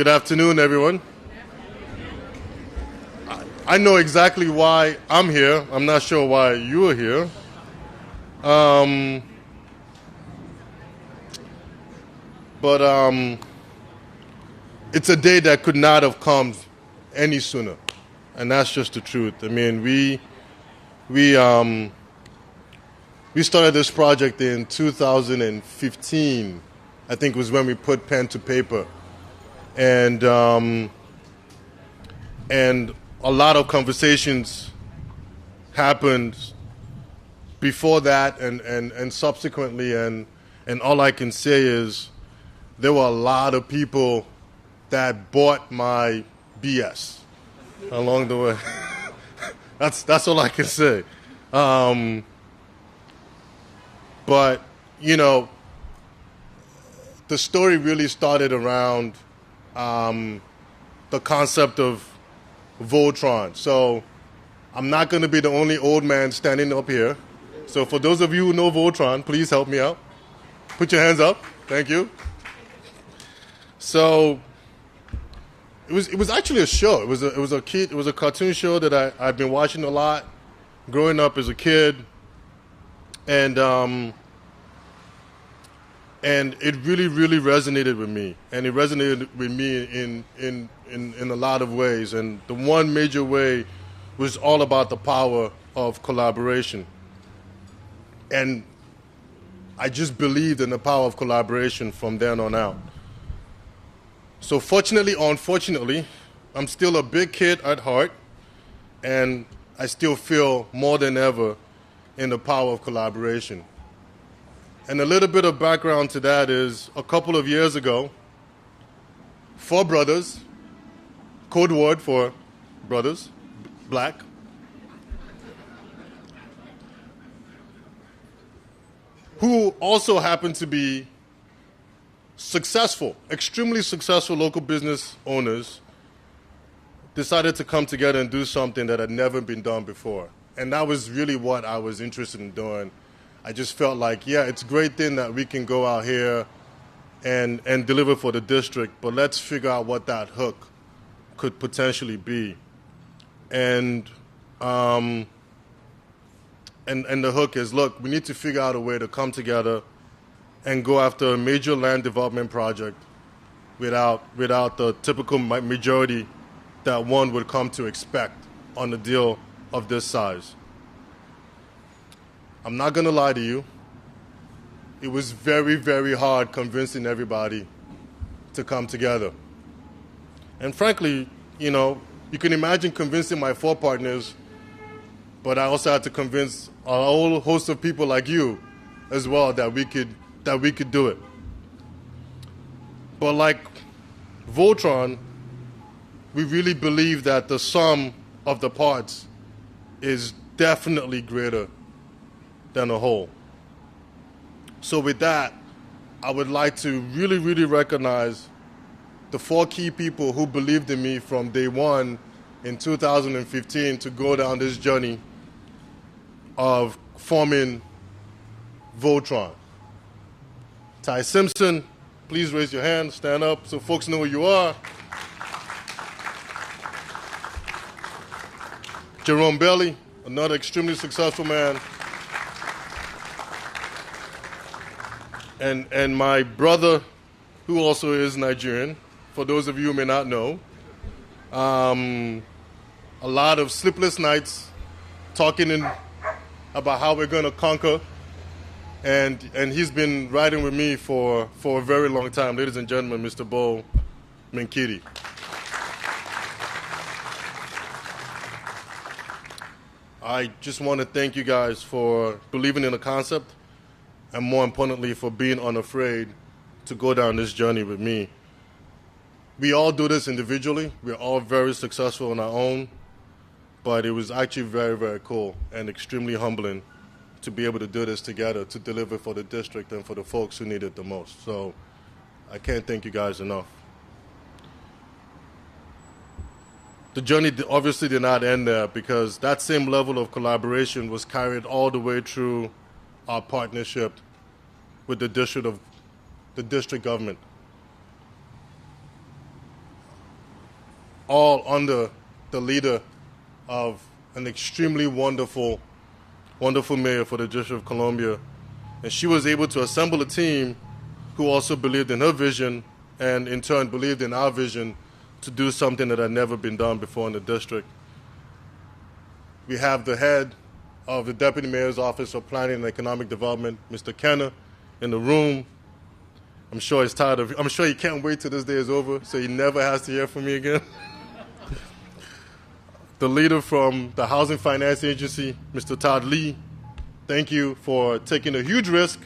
Good afternoon, everyone. I know exactly why I'm here. I'm not sure why you're here. But it's a day that could not have come any sooner, and that's just the truth. I mean, we started this project in 2015. I think was when we put pen to paper, and a lot of conversations happened before that and subsequently, and all I can say is there were a lot of people that bought my BS along the way. That's all I can say. But you know, the story really started around the concept of Voltron. So I'm not going to be the only old man standing up here. So for those of you who know Voltron, please help me out. Put your hands up. Thank you. So it was actually a show. It was a cartoon show that I've been watching a lot growing up as a kid, and it really resonated with me, and it resonated with me in a lot of ways. And the one major way was all about the power of collaboration. And I just believed in the power of collaboration from then on out. So fortunately or unfortunately, I'm still a big kid at heart, and I still feel more than ever in the power of collaboration. And a little bit of background to that is a couple of years ago, 4 brothers, code word for brothers, black, who also happen to be successful, extremely successful local business owners, decided to come together and do something that had never been done before. And that was really what I was interested in doing. I just felt like, yeah, it's a great thing that we can go out here and deliver for the district, but let's figure out what that hook could potentially be. And the hook is, look, we need to figure out a way to come together and go after a major land development project without the typical majority that one would come to expect on a deal of this size. I'm not going to lie to you. It was very hard convincing everybody to come together. And frankly, you know, you can imagine convincing my 4 partners, but I also had to convince a whole host of people like you as well that we could do it. But like Voltron, we really believe that the sum of the parts is definitely greater than a whole. So with that, I would like to really recognize the 4 key people who believed in me from day one in 2015 to go down this journey of forming Voltron. Ty Simpson, please raise your hand, stand up so folks know who you are. Jerome Bailey, another extremely successful man. And my brother, who also is Nigerian, for those of you who may not know. A lot of sleepless nights talking about how we're going to conquer. And he's been riding with me for a very long time. Ladies and gentlemen, Mr. Bo Minkiti. I just want to thank you guys for believing in the concept, and more importantly, for being unafraid to go down this journey with me. We all do this individually. We're all very successful on our own, but it was actually very cool and extremely humbling to be able to do this together, to deliver for the district and for the folks who need it the most. So I can't thank you guys enough. The journey obviously did not end there, because that same level of collaboration was carried all the way through our partnership with the district government. all under the leader of an extremely wonderful mayor for the District of Columbia. And she was able to assemble a team who also believed in her vision and in turn believed in our vision to do something that had never been done before in the district. We have the head of the Deputy Mayor's Office of Planning and Economic Development, Mr. Kenner, in the room. I'm sure he's tired of, I'm sure he can't wait till this day is over so he never has to hear from me again. The leader from the Housing Finance Agency, Mr. Todd Lee, thank you for taking a huge risk.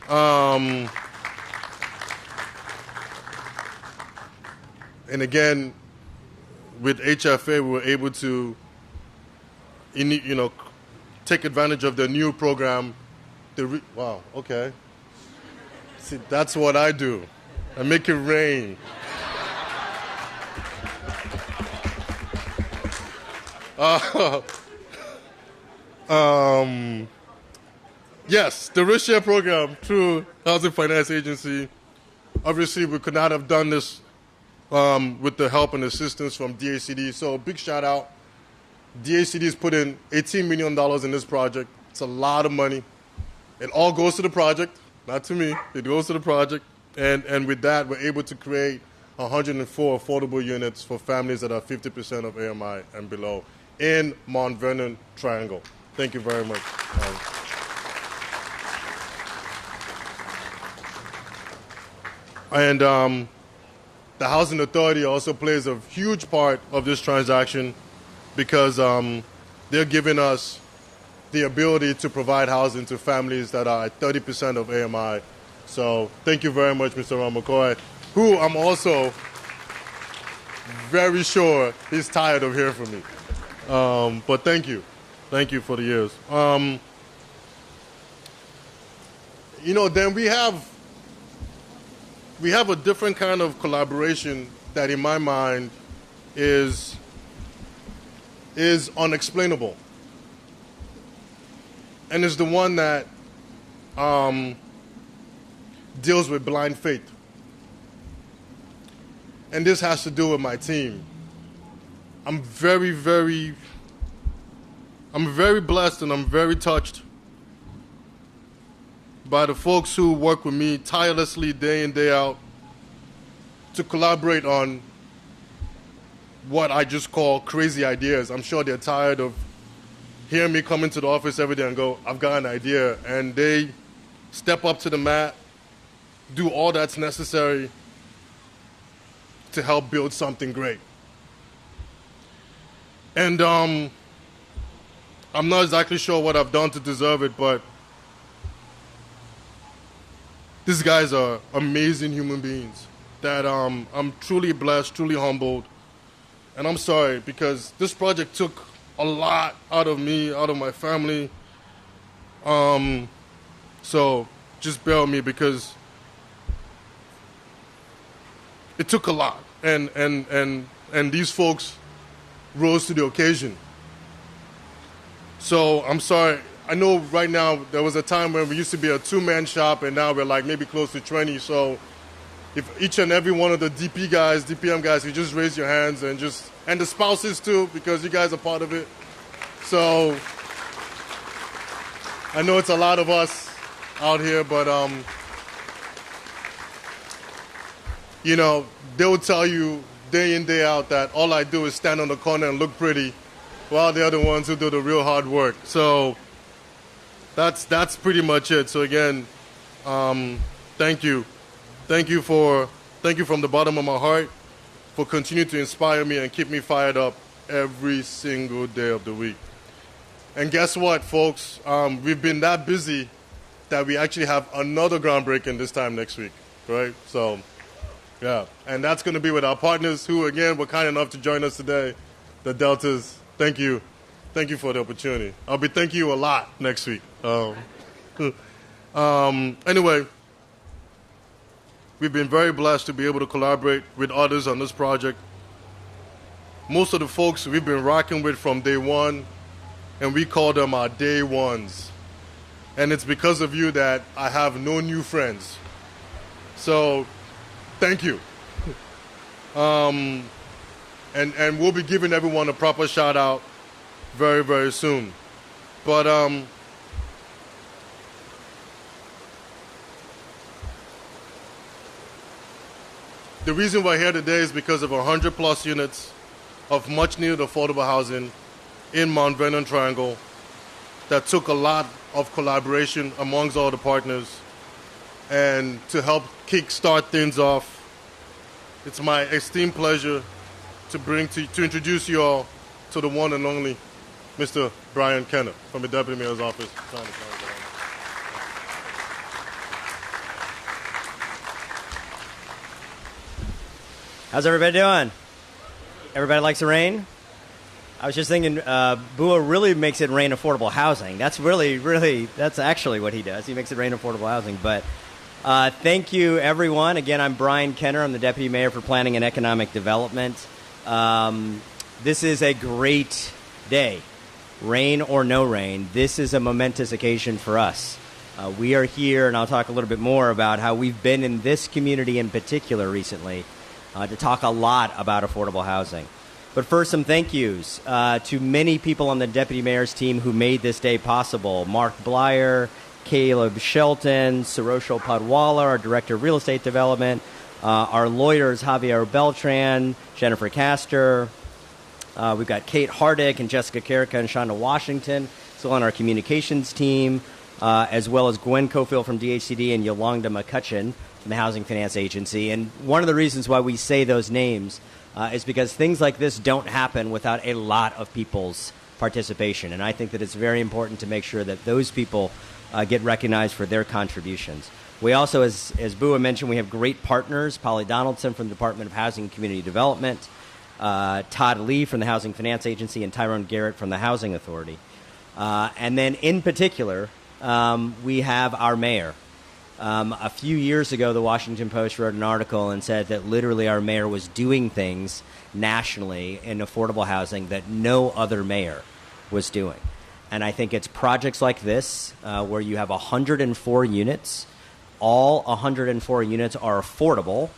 And again, with HFA, we were able to, take advantage of the new program. Wow, okay. See, that's what I do. I make it rain. Yes, the risk share program through Housing Finance Agency. Obviously, we could not have done this with the help and assistance from DACD. So big shout out. DACD has put in $18 million in this project. It's a lot of money. It all goes to the project, not to me. It goes to the project. And with that, we're able to create 104 affordable units for families that are 50% of AMI and below in Mount Vernon Triangle. Thank you very much. And the Housing Authority also plays a huge part of this transaction because they're giving us the ability to provide housing to families that are at 30% of AMI. So thank you very much, Mr. Ron McCoy, who I'm also very sure he's tired of hearing from me. But thank you. Thank you for the years. Then we have a different kind of collaboration that in my mind is unexplainable. And it's the one that deals with blind faith. And this has to do with my team. I'm very blessed and I'm very touched by the folks who work with me tirelessly day in, day out to collaborate on what I just call crazy ideas. I'm sure they're tired of hearing me come into the office every day and go, I've got an idea. And they step up to the mat, do all that's necessary to help build something great. And I'm not exactly sure what I've done to deserve it, but these guys are amazing human beings that I'm truly blessed, truly humbled. And I'm sorry because this project took a lot out of me, out of my family. So just bear with me because it took a lot. And these folks rose to the occasion. So I'm sorry. I know right now there was a time when we used to be a two-man shop and now we're like maybe close to 20. So if each and every one of the DPM guys, you just raise your hands and the spouses too, because you guys are part of it. So I know it's a lot of us out here, but they will tell you day in, day out that all I do is stand on the corner and look pretty while they're the ones who do the real hard work. So that's pretty much it. So again, thank you. Thank you from the bottom of my heart for continuing to inspire me and keep me fired up every single day of the week. And guess what, folks? We've been that busy that we actually have another groundbreaking this time next week, right? So, yeah. And that's going to be with our partners who, again, were kind enough to join us today, the Deltas. Thank you. Thank you for the opportunity. I'll be thanking you a lot next week. Anyway, we've been very blessed to be able to collaborate with others on this project. Most of the folks we've been rocking with from day one, and we call them our day ones. And it's because of you that I have no new friends. So, thank you. And we'll be giving everyone a proper shout out very, very soon. But the reason we're here today is because of 100+ units of much needed affordable housing in Mount Vernon Triangle that took a lot of collaboration amongst all the partners. And to help kickstart things off, it's my esteemed pleasure to introduce you all to the one and only Mr. Brian Kenner from the Deputy Mayor's Office. How's everybody doing? Everybody likes the rain? I was just thinking, Bua really makes it rain affordable housing. That's that's actually what he does. He makes it rain affordable housing. But thank you, everyone. Again, I'm Brian Kenner. I'm the Deputy Mayor for Planning and Economic Development. This is a great day. Rain or no rain, this is a momentous occasion for us. We are here, and I'll talk a little bit more about how we've been in this community in particular recently to talk a lot about affordable housing. But first, some thank yous to many people on the Deputy Mayor's team who made this day possible. Mark Blyer, Caleb Shelton, Sarosho Padwala, our Director of Real Estate Development, our lawyers, Javier Beltran, Jennifer Castor. We've got Kate Hardick and Jessica Carrica and Shonda Washington still on our communications team, as well as Gwen Cofield from DHCD and Yolanda McCutcheon from the Housing Finance Agency. And one of the reasons why we say those names is because things like this don't happen without a lot of people's participation. And I think that it's very important to make sure that those people get recognized for their contributions. We also, as Bua mentioned, we have great partners, Polly Donaldson from the Department of Housing and Community Development, Todd Lee from the Housing Finance Agency, and Tyrone Garrett from the Housing Authority. And then in particular, we have our mayor. A few years ago, the Washington Post wrote an article and said that literally our mayor was doing things nationally in affordable housing that no other mayor was doing. And I think it's projects like this where you have 104 units. All 104 units are affordable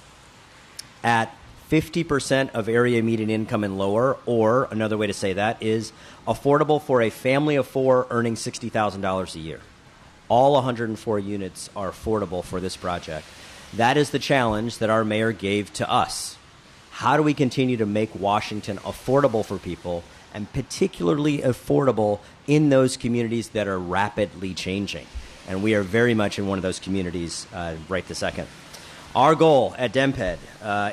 at 50% of area median income and lower, or another way to say that is affordable for a family of four earning $60,000 a year. All 104 units are affordable for this project. That is the challenge that our mayor gave to us. How do we continue to make Washington affordable for people, and particularly affordable in those communities that are rapidly changing? And we are very much in one of those communities right this second. Our goal at DEMPED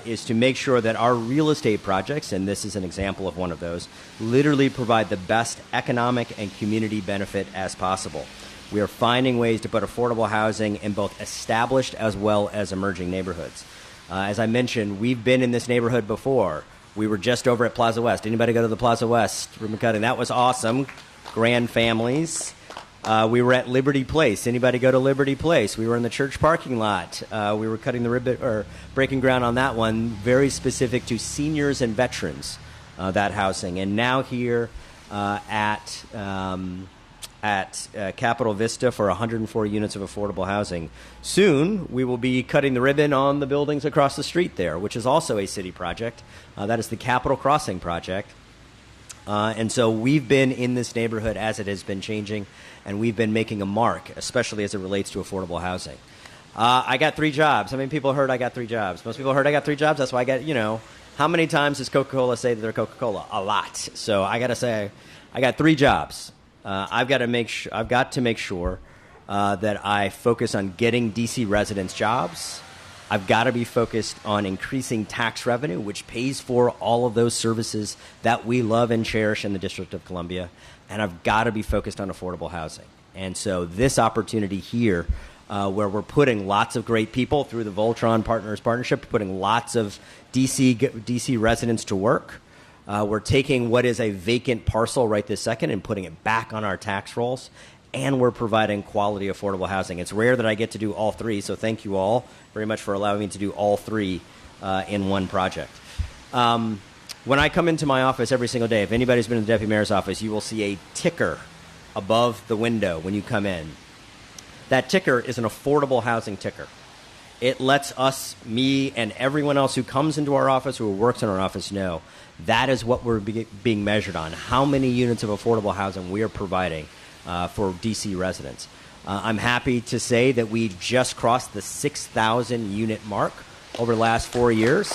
is to make sure that our real estate projects, and this is an example of one of those, literally provide the best economic and community benefit as possible. We are finding ways to put affordable housing in both established as well as emerging neighborhoods. As I mentioned, we've been in this neighborhood before. We were just over at Plaza West. Anybody go to the Plaza West ribbon cutting? That was awesome. Grandfamilies. We were at Liberty Place. Anybody go to Liberty Place? We were in the church parking lot. We were cutting the ribbon or breaking ground on that one, very specific to seniors and veterans, that housing. And now here at Capitol Vista for 104 units of affordable housing. Soon, we will be cutting the ribbon on the buildings across the street there, which is also a city project. That is the Capitol Crossing project. And so we've been in this neighborhood as it has been changing, and we've been making a mark, especially as it relates to affordable housing. I got 3 jobs. How many people heard I got 3 jobs? Most people heard I got 3 jobs. That's why I got, how many times does Coca-Cola say that they're Coca-Cola? A lot. So I got to say, I got 3 jobs. I've got to make sure that I focus on getting D.C. residents jobs. I've got to be focused on increasing tax revenue, which pays for all of those services that we love and cherish in the District of Columbia. And I've got to be focused on affordable housing. And so this opportunity here, where we're putting lots of great people through the Voltron Partners Partnership, putting lots of D.C. residents to work. We're taking what is a vacant parcel right this second and putting it back on our tax rolls. And we're providing quality, affordable housing. It's rare that I get to do all 3, so thank you all very much for allowing me to do all 3 in one project. When I come into my office every single day, if anybody's been in the Deputy Mayor's office, you will see a ticker above the window when you come in. That ticker is an affordable housing ticker. It lets us, me, and everyone else who comes into our office or who works in our office know that is what we're being measured on, how many units of affordable housing we are providing for D.C. residents. I'm happy to say that we just crossed the 6,000 unit mark over the last 4 years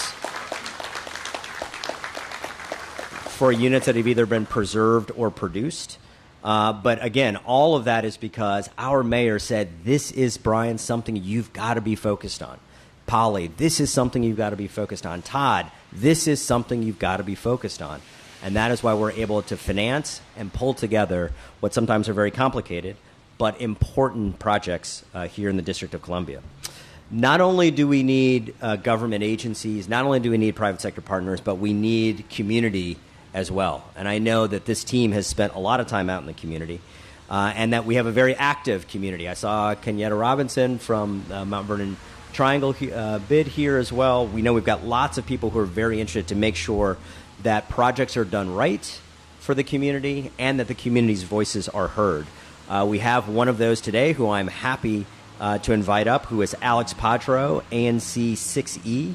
for units that have either been preserved or produced. But again, all of that is because our mayor said, this is, Brian, something you've got to be focused on. Polly, this is something you've got to be focused on. Todd, this is something you've got to be focused on. And that is why we're able to finance and pull together what sometimes are very complicated but important projects here in the District of Columbia. Not only do we need government agencies, not only do we need private sector partners, but we need community as well. And I know that this team has spent a lot of time out in the community and that we have a very active community. I saw Kenyatta Robinson from Mount Vernon Triangle bid here as well. We know we've got lots of people who are very interested to make sure that projects are done right for the community and that the community's voices are heard. We have one of those today who I'm happy to invite up, who is Alex Padro, ANC 6E,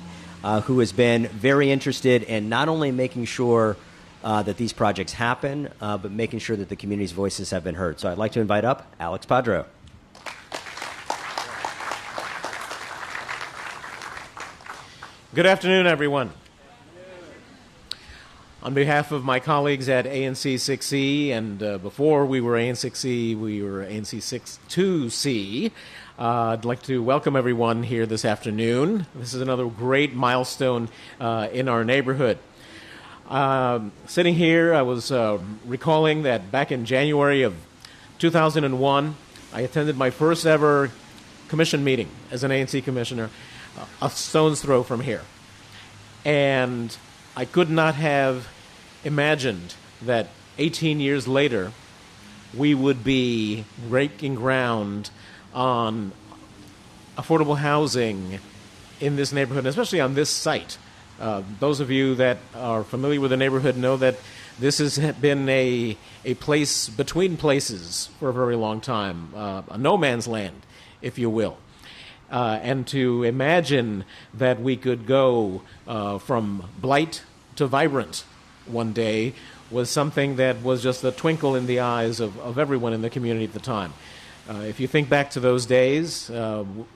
who has been very interested in not only making sure that these projects happen, but making sure that the community's voices have been heard. So I'd like to invite up Alex Padro. Good afternoon, everyone. On behalf of my colleagues at ANC 6E, and before we were ANC 6E, we were ANC 62C, I'd like to welcome everyone here this afternoon. This is another great milestone in our neighborhood. Sitting here, I was recalling that back in January of 2001, I attended my first ever commission meeting as an ANC commissioner, a stone's throw from here. And I could not have imagined that 18 years later, we would be breaking ground on affordable housing in this neighborhood, especially on this site. Those of you that are familiar with the neighborhood know that this has been a place between places for a very long time, a no man's land, if you will. And to imagine that we could go from blight to vibrant one day was something that was just a twinkle in the eyes of everyone in the community at the time. If you think back to those days,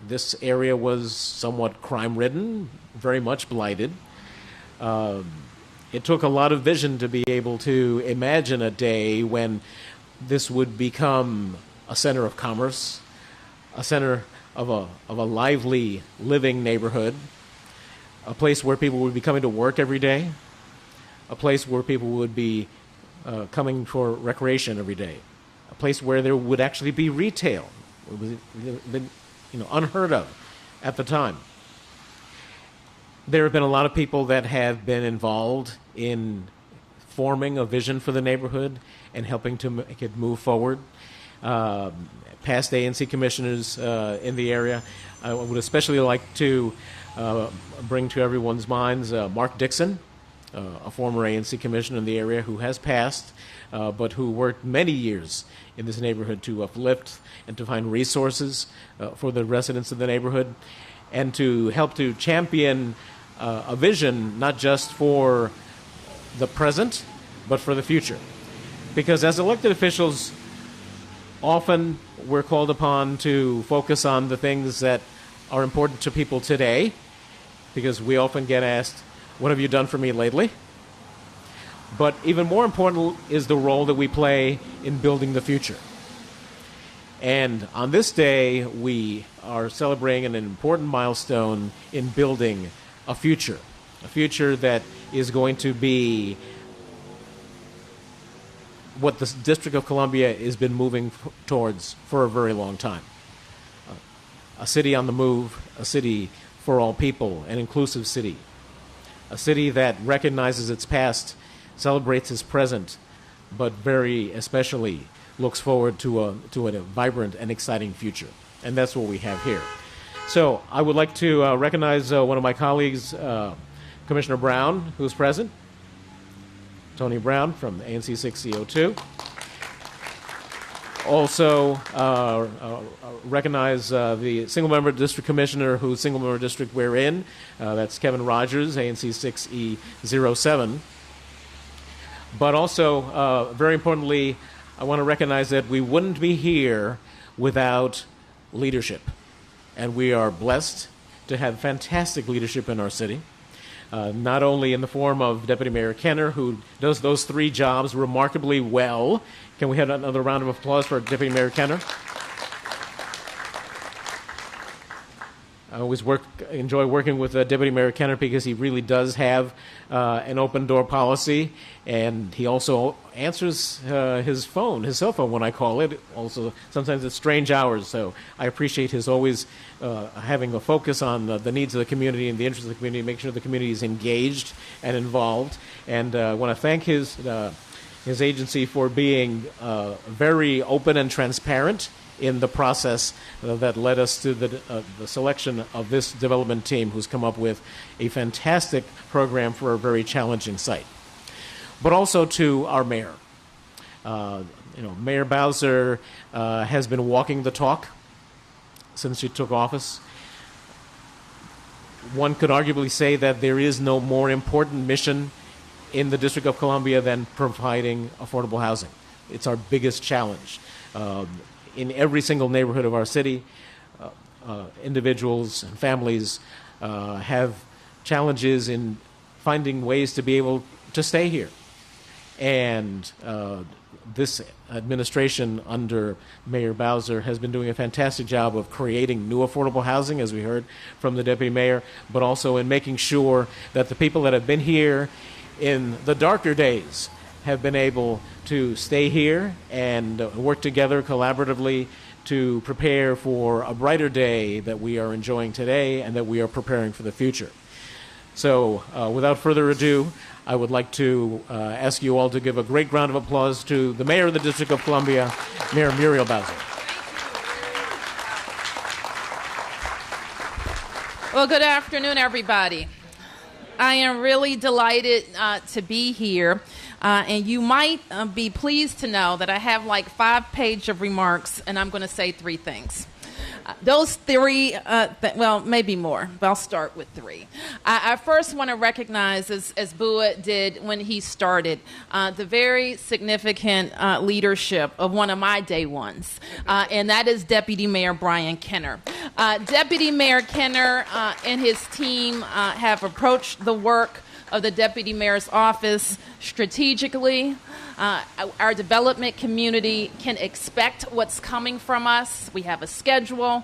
this area was somewhat crime-ridden, very much blighted. It took a lot of vision to be able to imagine a day when this would become a center of commerce, a center of a lively, living neighborhood, a place where people would be coming to work every day, a place where people would be coming for recreation every day, a place where there would actually be retail. It was unheard of at the time. There have been a lot of people that have been involved in forming a vision for the neighborhood and helping to make it move forward. Past ANC commissioners in the area. I would especially like to bring to everyone's minds Mark Dixon, a former ANC commissioner in the area who has passed, but who worked many years in this neighborhood to uplift and to find resources for the residents of the neighborhood and to help to champion a vision not just for the present, but for the future. Because as elected officials, often we're called upon to focus on the things that are important to people today, because we often get asked, what have you done for me lately? But even more important is the role that we play in building the future. And on this day, we are celebrating an important milestone in building a future that is going to be what the District of Columbia has been moving towards for a very long time. A city on the move, a city for all people, an inclusive city. A city that recognizes its past, celebrates its present, but very especially looks forward to a vibrant and exciting future. And that's what we have here. So I would like to recognize one of my colleagues, Commissioner Brown, who's present. Tony Brown from ANC 6CO2. Also, recognize the single-member district commissioner whose single-member district we're in. That's Kevin Rogers, ANC 6E07. But also, very importantly, I want to recognize that we wouldn't be here without leadership. And we are blessed to have fantastic leadership in our city. Not only in the form of Deputy Mayor Kenner, who does those three jobs remarkably well. Can we have another round of applause for Deputy Mayor Kenner? I always enjoy working with Deputy Mayor Kenner because he really does have an open door policy, and he also answers his cell phone when I call it. Also, sometimes at strange hours. So I appreciate his always having a focus on the needs of the community and the interests of the community, make sure the community is engaged and involved. And I want to thank his agency for being very open and transparent in the process that led us to the selection of this development team, who's come up with a fantastic program for a very challenging site. But also to our mayor. Mayor Bowser has been walking the talk since she took office. One could arguably say that there is no more important mission in the District of Columbia than providing affordable housing. It's our biggest challenge. In every single neighborhood of our city, individuals and families have challenges in finding ways to be able to stay here. And this administration under Mayor Bowser has been doing a fantastic job of creating new affordable housing, as we heard from the Deputy Mayor, but also in making sure that the people that have been here in the darker days have been able to stay here and work together collaboratively to prepare for a brighter day that we are enjoying today and that we are preparing for the future. So without further ado, I would like to ask you all to give a great round of applause to the Mayor of the District of Columbia, Mayor Muriel Bowser. Well, good afternoon, everybody. I am really delighted to be here. And you might be pleased to know that I have like 5 pages of remarks, and I'm going to say 3 things. Those 3, well, maybe more, but I'll start with 3. I first want to recognize, as Bua did when he started, the very significant leadership of one of my day ones, and that is Deputy Mayor Brian Kenner. Deputy Mayor Kenner and his team have approached the work of the Deputy Mayor's office strategically. Our development community can expect what's coming from us. We have a schedule.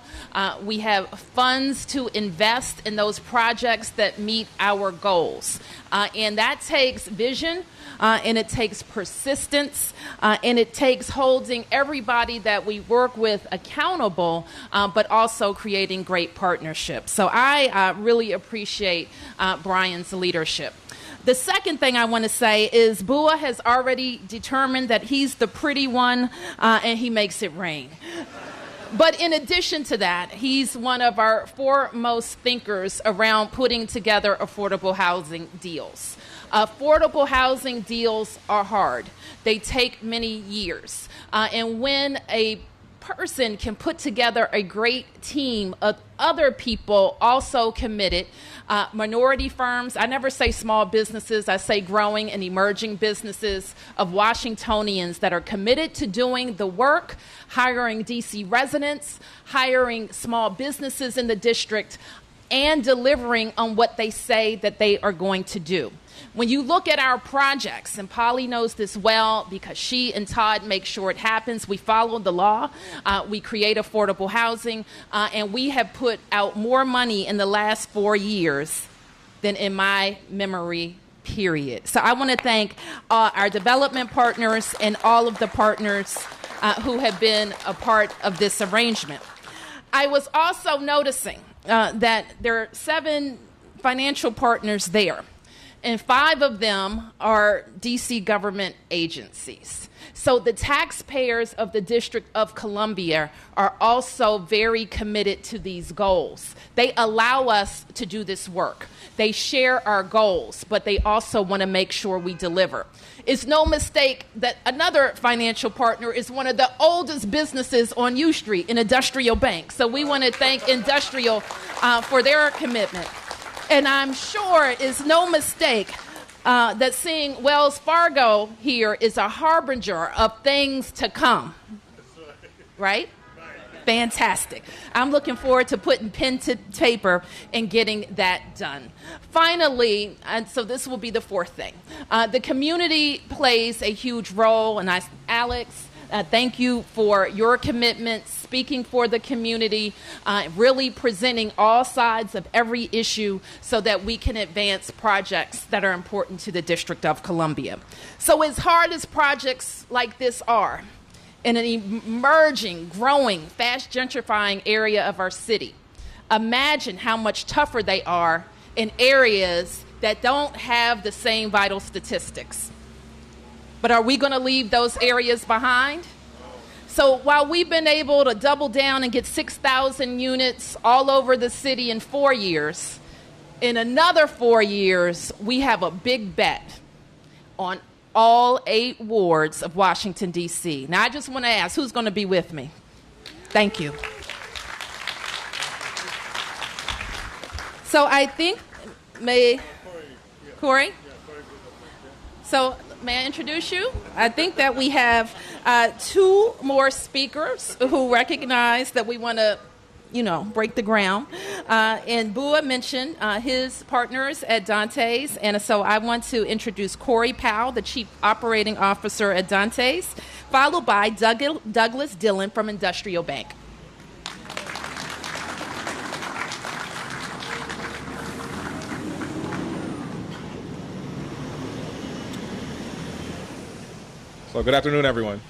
We have funds to invest in those projects that meet our goals. And that takes vision, and it takes persistence, and it takes holding everybody that we work with accountable, but also creating great partnerships. So I really appreciate Brian's leadership. The second thing I want to say is Bua has already determined that he's the pretty one, and he makes it rain. But in addition to that, he's one of our foremost thinkers around putting together affordable housing deals. Affordable housing deals are hard. They take many years. And when a person can put together a great team of other people also committed, minority firms, I never say small businesses, I say growing and emerging businesses of Washingtonians that are committed to doing the work, hiring DC residents, hiring small businesses in the district, and delivering on what they say that they are going to do. When you look at our projects, and Polly knows this well because she and Todd make sure it happens, we follow the law, we create affordable housing, and we have put out more money in the last 4 years than in my memory, period. So I want to thank our development partners and all of the partners who have been a part of this arrangement. I was also noticing that there are 7 financial partners there. and 5 of them are D.C. government agencies. So the taxpayers of the District of Columbia are also very committed to these goals. They allow us to do this work. They share our goals, but they also want to make sure we deliver. It's no mistake that another financial partner is one of the oldest businesses on U Street, an Industrial Bank. So we want to thank Industrial for their commitment. And I'm sure it's no mistake that seeing Wells Fargo here is a harbinger of things to come. Right? Fantastic. I'm looking forward to putting pen to paper and getting that done. Finally, and so this will be the 4th thing, the community plays a huge role, and Alex, thank you for your commitment, speaking for the community, really presenting all sides of every issue so that we can advance projects that are important to the District of Columbia. So as hard as projects like this are, in an emerging, growing, fast gentrifying area of our city, imagine how much tougher they are in areas that don't have the same vital statistics. But are we going to leave those areas behind? So while we've been able to double down and get 6,000 units all over the city in 4 years, in another 4 years, we have a big bet on all 8 wards of Washington, D.C. Now, I just want to ask, who's going to be with me? Thank you. So I think, Corey? So may I introduce you? I think that we have 2 more speakers who recognize that we want to break the ground. And Bua mentioned his partners at Dante's. And so I want to introduce Corey Powell, the Chief Operating Officer at Dante's, followed by Douglas Dillon from Industrial Bank. So good afternoon, everyone.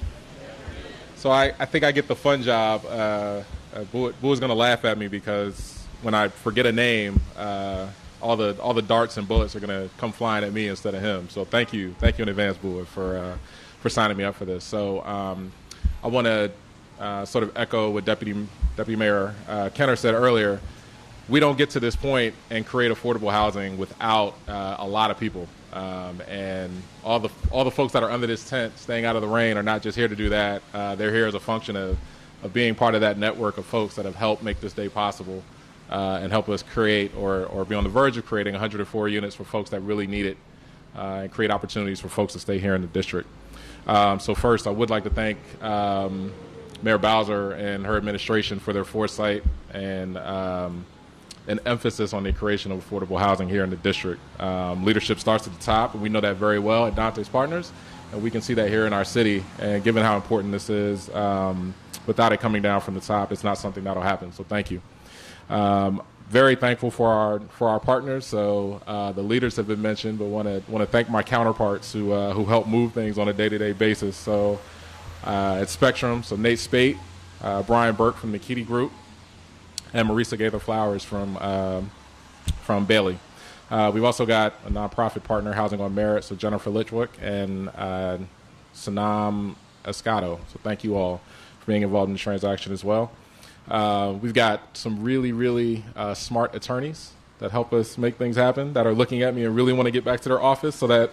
So I think I get the fun job. Boo's going to laugh at me because when I forget a name, all the darts and bullets are going to come flying at me instead of him. So thank you in advance, Boo, for signing me up for this. So I want to sort of echo what Deputy Mayor Kenner said earlier. We don't get to this point and create affordable housing without a lot of people. And all the folks that are under this tent, staying out of the rain, are not just here to do that. They're here as a function of being part of that network of folks that have helped make this day possible and help us create or be on the verge of creating 104 units for folks that really need it and create opportunities for folks to stay here in the district. So first, I would like to thank Mayor Bowser and her administration for their foresight and an emphasis on the creation of affordable housing here in the district. Leadership starts at the top, and we know that very well at Dante's Partners, and we can see that here in our city. And given how important this is, without it coming down from the top, it's not something that'll happen. So thank you. Very thankful for our partners. So the leaders have been mentioned, but want to thank my counterparts who help move things on a day-to-day basis. So at Spectrum, so Nate Spate, Brian Burke from the Kitty Group, and Marisa Gaither Flowers from Bailey. We've also got a nonprofit partner, Housing on Merit, so Jennifer Litchwick and Sanam Escato. So thank you all for being involved in the transaction as well. We've got some really, really smart attorneys that help us make things happen, that are looking at me and really want to get back to their office so that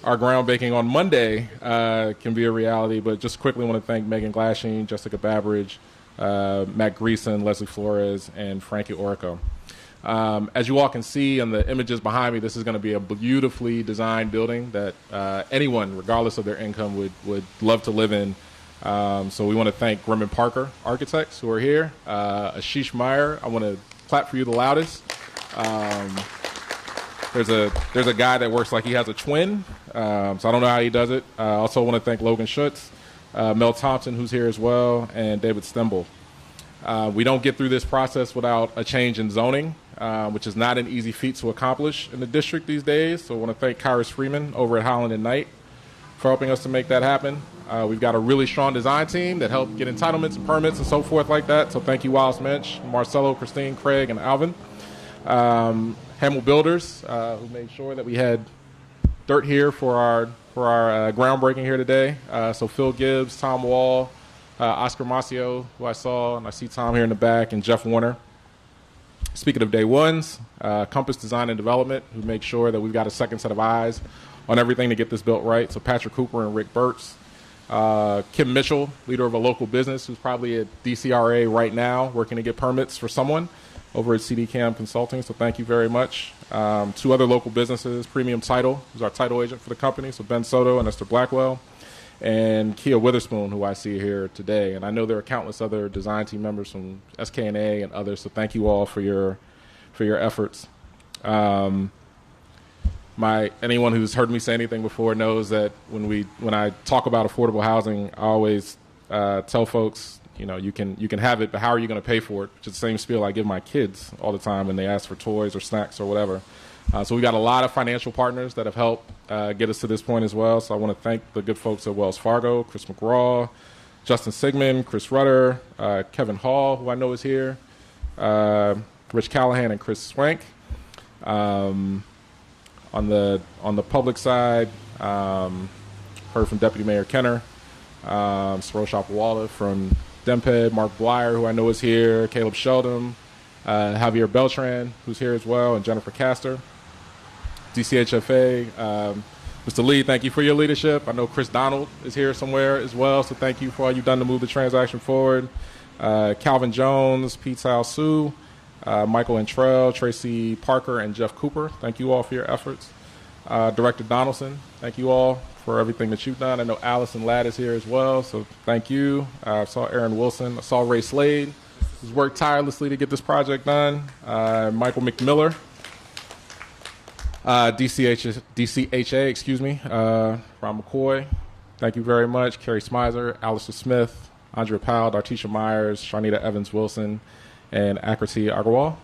our groundbreaking on Monday can be a reality. But just quickly want to thank Megan Glasheen, Jessica Babbridge, Matt Greason, Leslie Flores, and Frankie Orico. As you all can see in the images behind me, this is going to be a beautifully designed building that anyone, regardless of their income, would love to live in. So we want to thank Grimm & Parker Architects who are here. Ashish Meyer, I want to clap for you the loudest. There's a guy that works like he has a twin, so I don't know how he does it. I also want to thank Logan Schutz, Mel Thompson, who's here as well, and David Stemble. We don't get through this process without a change in zoning, which is not an easy feat to accomplish in the district these days. So I want to thank Kyrus Freeman over at Holland and Knight for helping us to make that happen. We've got a really strong design team that helped get entitlements and permits and so forth like that. So thank you, Wallace Mensch, Marcelo, Christine, Craig, and Alvin. Hamel Builders, who made sure that we had dirt here for our groundbreaking here today. So Phil Gibbs, Tom Wall, Oscar Macio, who I saw, and I see Tom here in the back, and Jeff Warner. Speaking of day ones, Compass Design and Development, who make sure that we've got a second set of eyes on everything to get this built right. So Patrick Cooper and Rick Burtz. Kim Mitchell, leader of a local business who's probably at DCRA right now working to get permits for someone over at CDCAM Consulting. So thank you very much. Two other local businesses, Premium Title, who's our title agent for the company, so Ben Soto and Esther Blackwell, and Kia Witherspoon, who I see here today. And I know there are countless other design team members from SK&A and others, so thank you all for your efforts. Anyone who's heard me say anything before knows that when I talk about affordable housing, I always tell folks, you can have it, but how are you going to pay for it? Which is the same spiel I give my kids all the time when they ask for toys or snacks or whatever. So we've got a lot of financial partners that have helped get us to this point as well. So I want to thank the good folks at Wells Fargo, Chris McGraw, Justin Sigmund, Chris Rutter, Kevin Hall, who I know is here, Rich Callahan, and Chris Swank. On the public side, heard from Deputy Mayor Kenner, Sarosh Apawala from DEMPED, Mark Blyer, who I know is here, Caleb Sheldon, Javier Beltran, who's here as well, and Jennifer Castor. DCHFA, Mr. Lee, thank you for your leadership. I know Chris Donald is here somewhere as well, so thank you for all you've done to move the transaction forward. Calvin Jones, Pete Sue, Michael Entrell, Tracy Parker, and Jeff Cooper, thank you all for your efforts. Director Donaldson, thank you all for everything that you've done. I know Allison Ladd is here as well, so thank you. I saw Aaron Wilson. I saw Ray Slade, who's worked tirelessly to get this project done. Michael McMiller, DCHA, Ron McCoy, thank you very much. Carrie Smizer, Alistair Smith, Andrea Powell, Dartisha Myers, Sharnita Evans-Wilson, and Akriti Agarwal.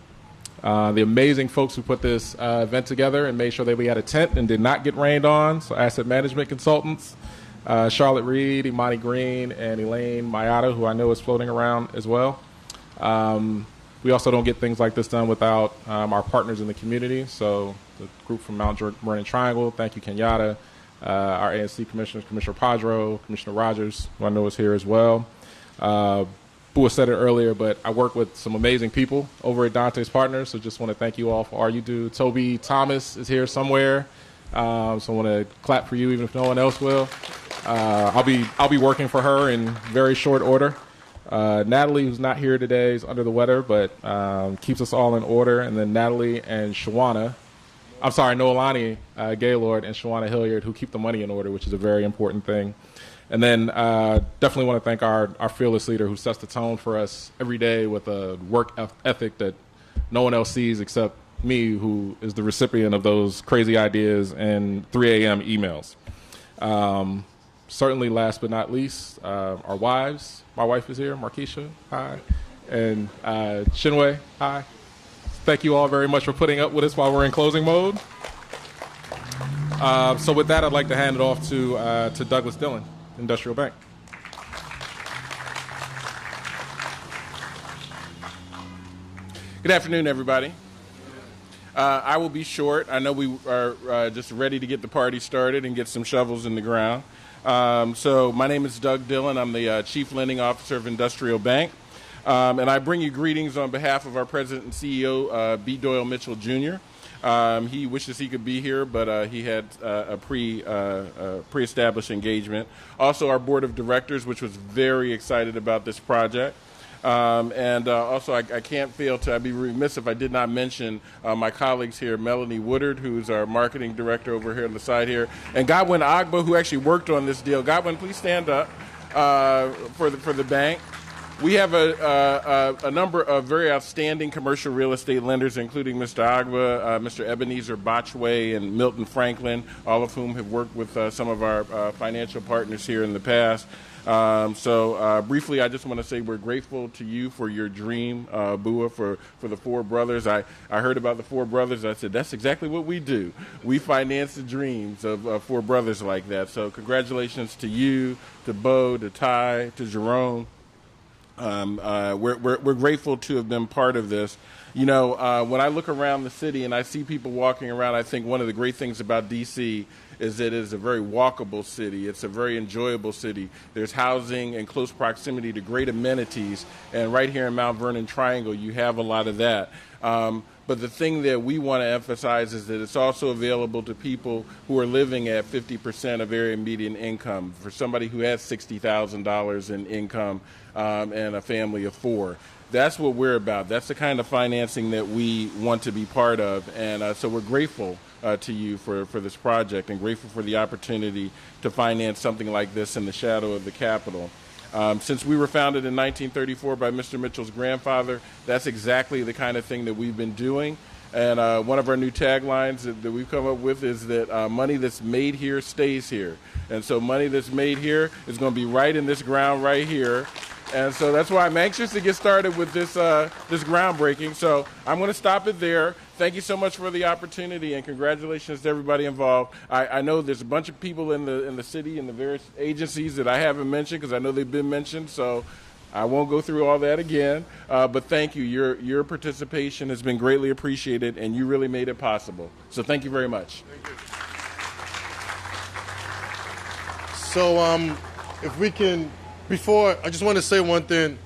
The amazing folks who put this event together and made sure that we had a tent and did not get rained on. So asset management consultants, Charlotte Reed, Imani Green, and Elaine Mayata, who I know is floating around as well. We also don't get things like this done without our partners in the community. So the group from Mount Vernon Triangle, thank you, Kenyatta. Our ANC commissioners, Commissioner Padro, Commissioner Rogers, who I know is here as well. Bua said it earlier, but I work with some amazing people over at Dante's Partners, so just want to thank you all for all you do. Toby Thomas is here somewhere, so I want to clap for you even if no one else will. I'll be working for her in very short order. Natalie, who's not here today, is under the weather, but keeps us all in order. And then Natalie and Noelani Gaylord and Shawana Hilliard, who keep the money in order, which is a very important thing. And then definitely want to thank our fearless leader who sets the tone for us every day with a work ethic that no one else sees except me, who is the recipient of those crazy ideas and 3 a.m. emails. Certainly last but not least, our wives. My wife is here, Markeisha, hi. And Shinwei, hi. Thank you all very much for putting up with us while we're in closing mode. So with that, I'd like to hand it off to Douglas Dillon, Industrial Bank. Good afternoon, everybody. I will be short. I know we are just ready to get the party started and get some shovels in the ground. So my name is Doug Dillon. I'm the Chief Lending Officer of Industrial Bank. And I bring you greetings on behalf of our President and CEO, B. Doyle Mitchell, Jr. He wishes he could be here, but he had a pre-established engagement. Also, our Board of Directors, which was very excited about this project. Also, I can't fail to, I'd be remiss if I did not mention my colleagues here, Melanie Woodard, who's our marketing director over here on the side here, and Godwin Agba, who actually worked on this deal. Godwin, please stand up for the bank. We have a number of very outstanding commercial real estate lenders, including Mr. Agba, Mr. Ebenezer Botchway, and Milton Franklin, all of whom have worked with some of our financial partners here in the past. Briefly, I just want to say we're grateful to you for your dream, Bua, for the four brothers. I heard about the four brothers. I said, that's exactly what we do. We finance the dreams of four brothers like that. So congratulations to you, to Bo, to Ty, to Jerome. We're grateful to have been part of this. You know, when I look around the city and I see people walking around, I think one of the great things about D.C. is that it is a very walkable city. It's a very enjoyable city. There's housing in close proximity to great amenities, and right here in Mount Vernon Triangle, you have a lot of that. But the thing that we want to emphasize is that it's also available to people who are living at 50% of area median income. For somebody who has $60,000 in income and a family of 4. That's what we're about. That's the kind of financing that we want to be part of. And so we're grateful to you for this project and grateful for the opportunity to finance something like this in the shadow of the Capitol. Since we were founded in 1934 by Mr. Mitchell's grandfather, that's exactly the kind of thing that we've been doing. And one of our new taglines that we've come up with is that money that's made here stays here. And so money that's made here is going to be right in this ground right here. And so that's why I'm anxious to get started with this groundbreaking. So I'm going to stop it there. Thank you so much for the opportunity, and congratulations to everybody involved. I know there's a bunch of people in the city and the various agencies that I haven't mentioned because I know they've been mentioned. So I won't go through all that again. But thank you. Your participation has been greatly appreciated, and you really made it possible. So thank you very much. Thank you. So if we can. Before, I just want to say one thing.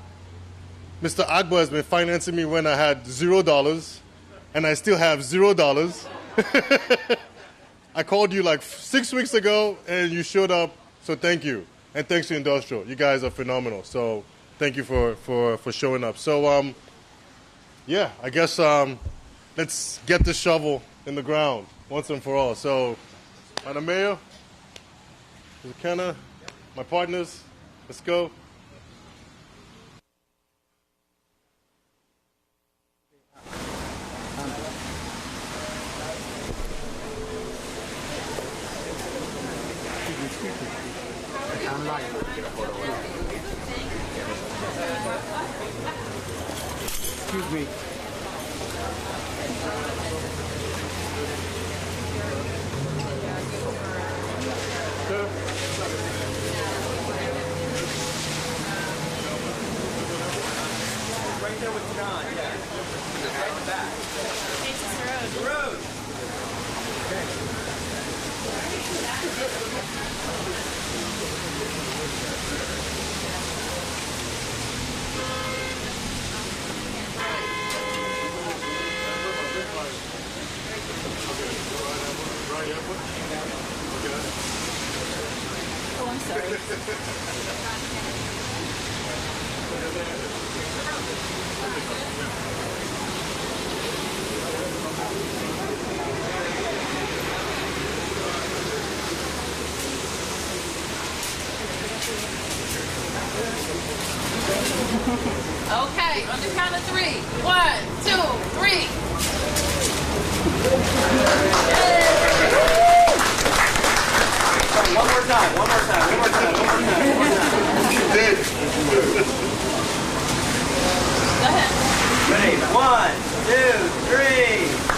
Mr. Agba has been financing me when I had $0, and I still have $0. I called you like 6 weeks ago, and you showed up, so thank you. And thanks to Industrial. You guys are phenomenal, so thank you for showing up. So, yeah, I guess let's get this shovel in the ground once and for all. So, Madam Mayor, Mr. Kenna, my partners, let's go. Excuse me. Right there with John, yeah. Right in the back. Faces the road. Oh, I'm sorry. Okay, on the count of 3. 1, 2, 3. One more time. Go ahead. Ready? 1, 2, 3.